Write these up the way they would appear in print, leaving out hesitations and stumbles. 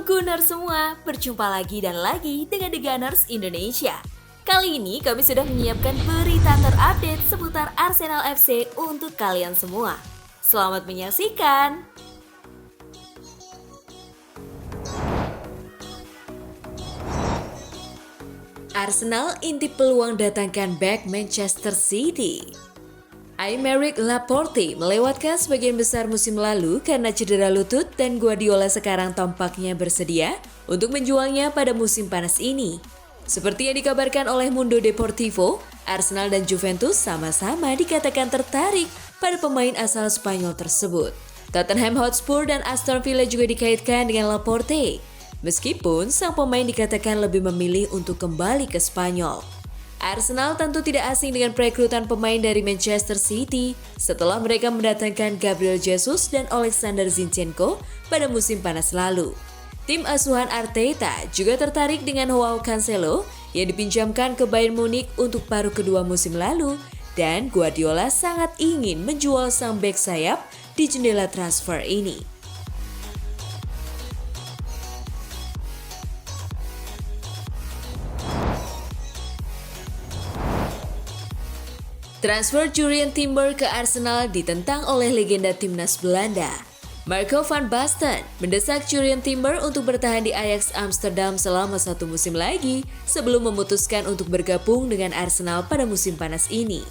Gunners semua, berjumpa lagi dan lagi dengan The Gunners Indonesia. Kali ini kami sudah menyiapkan berita terupdate seputar Arsenal FC untuk kalian semua. Selamat menyaksikan! Arsenal intip peluang datangkan back Manchester City. Aymeric Laporte melewatkan sebagian besar musim lalu karena cedera lutut dan Guardiola sekarang tampaknya bersedia untuk menjualnya pada musim panas ini. Seperti yang dikabarkan oleh Mundo Deportivo, Arsenal dan Juventus sama-sama dikatakan tertarik pada pemain asal Spanyol tersebut. Tottenham Hotspur dan Aston Villa juga dikaitkan dengan Laporte, meskipun sang pemain dikatakan lebih memilih untuk kembali ke Spanyol. Arsenal tentu tidak asing dengan perekrutan pemain dari Manchester City setelah mereka mendatangkan Gabriel Jesus dan Alexander Zinchenko pada musim panas lalu. Tim asuhan Arteta juga tertarik dengan Joao Cancelo yang dipinjamkan ke Bayern Munich untuk paruh kedua musim lalu, dan Guardiola sangat ingin menjual sang bek sayap di jendela transfer ini. Transfer Jurrien Timber ke Arsenal ditentang oleh legenda timnas Belanda. Marco van Basten mendesak Jurrien Timber untuk bertahan di Ajax Amsterdam selama 1 musim lagi sebelum memutuskan untuk bergabung dengan Arsenal pada musim panas ini.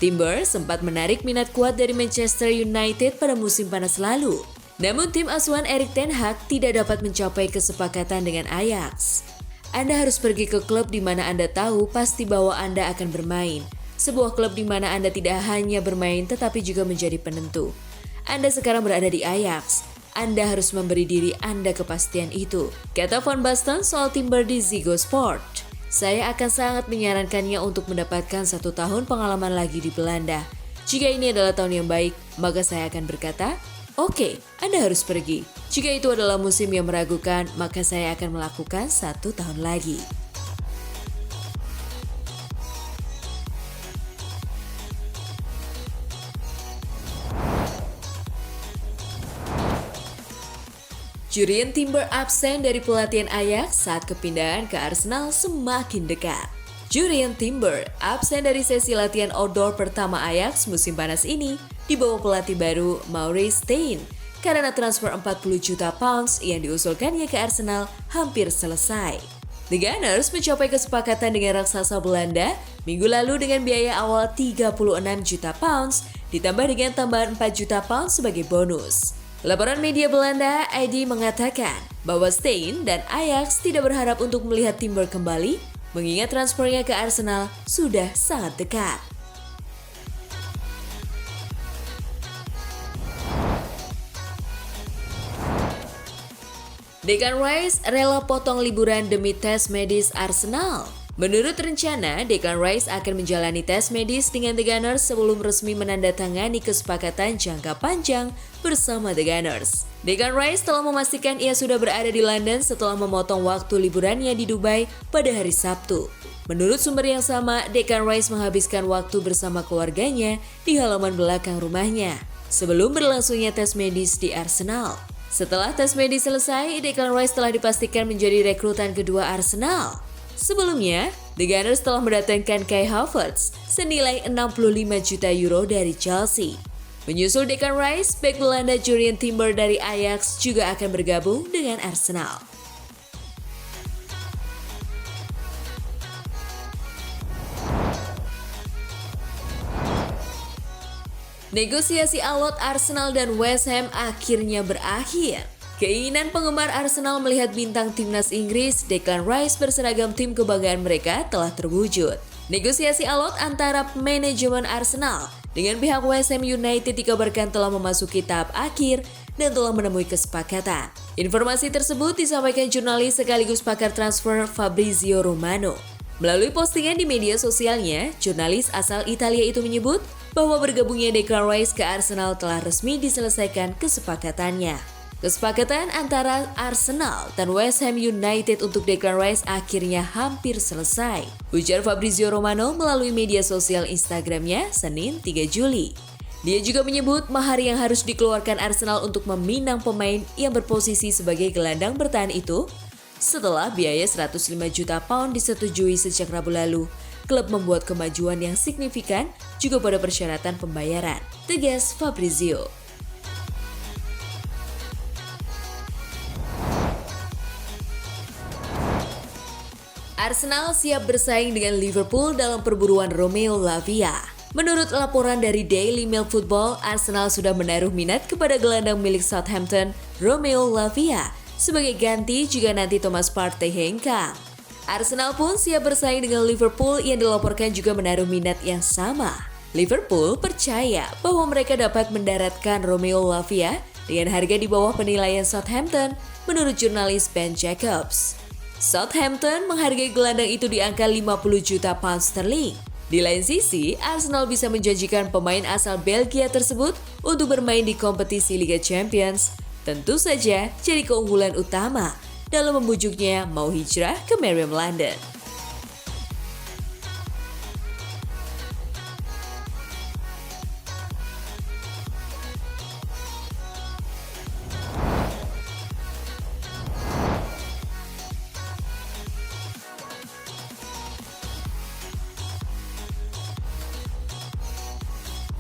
Timber sempat menarik minat kuat dari Manchester United pada musim panas lalu. Namun tim asuhan Erik ten Hag tidak dapat mencapai kesepakatan dengan Ajax. Anda harus pergi ke klub di mana Anda tahu pasti bahwa Anda akan bermain. Sebuah klub di mana Anda tidak hanya bermain tetapi juga menjadi penentu. Anda sekarang berada di Ajax. Anda harus memberi diri Anda kepastian itu, kata Van Basten soal Timber di Ziggo Sport. Saya akan sangat menyarankannya untuk mendapatkan 1 tahun pengalaman lagi di Belanda. Jika ini adalah tahun yang baik, maka saya akan berkata, oke, Anda harus pergi. Jika itu adalah musim yang meragukan, maka saya akan melakukan 1 tahun lagi. Jurrien Timber absen dari pelatihan Ajax saat kepindahan ke Arsenal semakin dekat. Jurrien Timber absen dari sesi latihan outdoor pertama Ajax musim panas ini di bawah pelatih baru Maurice Stijn karena transfer 40 juta pounds yang diusulkannya ke Arsenal hampir selesai. The Gunners mencapai kesepakatan dengan raksasa Belanda minggu lalu dengan biaya awal 36 juta pounds ditambah dengan tambahan 4 juta pounds sebagai bonus. Laporan media Belanda ID mengatakan bahwa Stijn dan Ajax tidak berharap untuk melihat Timber kembali, mengingat transfernya ke Arsenal sudah sangat dekat. Declan Rice rela potong liburan demi tes medis Arsenal. Menurut rencana, Declan Rice akan menjalani tes medis dengan The Gunners sebelum resmi menandatangani kesepakatan jangka panjang bersama The Gunners. Declan Rice telah memastikan ia sudah berada di London setelah memotong waktu liburannya di Dubai pada hari Sabtu. Menurut sumber yang sama, Declan Rice menghabiskan waktu bersama keluarganya di halaman belakang rumahnya sebelum berlangsungnya tes medis di Arsenal. Setelah tes medis selesai, Declan Rice telah dipastikan menjadi rekrutan kedua Arsenal. Sebelumnya, The Gunners telah mendatangkan Kai Havertz senilai 65 juta euro dari Chelsea. Menyusul Declan Rice, bek Belanda Jurrien Timber dari Ajax juga akan bergabung dengan Arsenal. Negosiasi alot Arsenal dan West Ham akhirnya berakhir. Keinginan penggemar Arsenal melihat bintang timnas Inggris Declan Rice berseragam tim kebanggaan mereka telah terwujud. Negosiasi alot antara manajemen Arsenal dengan pihak West Ham United dikabarkan telah memasuki tahap akhir dan telah menemui kesepakatan. Informasi tersebut disampaikan jurnalis sekaligus pakar transfer Fabrizio Romano. Melalui postingan di media sosialnya, jurnalis asal Italia itu menyebut bahwa bergabungnya Declan Rice ke Arsenal telah resmi diselesaikan kesepakatannya. Kesepakatan antara Arsenal dan West Ham United untuk Declan Rice akhirnya hampir selesai, ujar Fabrizio Romano melalui media sosial Instagramnya Senin 3 Juli. Dia juga menyebut mahar yang harus dikeluarkan Arsenal untuk meminang pemain yang berposisi sebagai gelandang bertahan itu setelah biaya 105 juta pound disetujui sejak Rabu lalu. Klub membuat kemajuan yang signifikan juga pada persyaratan pembayaran, tegas Fabrizio. Arsenal siap bersaing dengan Liverpool dalam perburuan Romeo Lavia. Menurut laporan dari Daily Mail Football, Arsenal sudah menaruh minat kepada gelandang milik Southampton, Romeo Lavia, sebagai ganti jika nanti Thomas Partey hengkang. Arsenal pun siap bersaing dengan Liverpool yang dilaporkan juga menaruh minat yang sama. Liverpool percaya bahwa mereka dapat mendaratkan Romeo Lavia dengan harga di bawah penilaian Southampton, menurut jurnalis Ben Jacobs. Southampton menghargai gelandang itu di angka 50 juta pound sterling. Di lain sisi, Arsenal bisa menjanjikan pemain asal Belgia tersebut untuk bermain di kompetisi Liga Champions. Tentu saja jadi keunggulan utama dalam membujuknya mau hijrah ke Merriam London.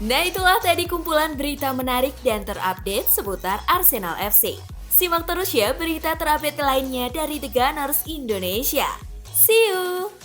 Nah, itulah tadi kumpulan berita menarik dan terupdate seputar Arsenal FC. Simak terus ya berita terupdate lainnya dari The Gunners Indonesia. See you!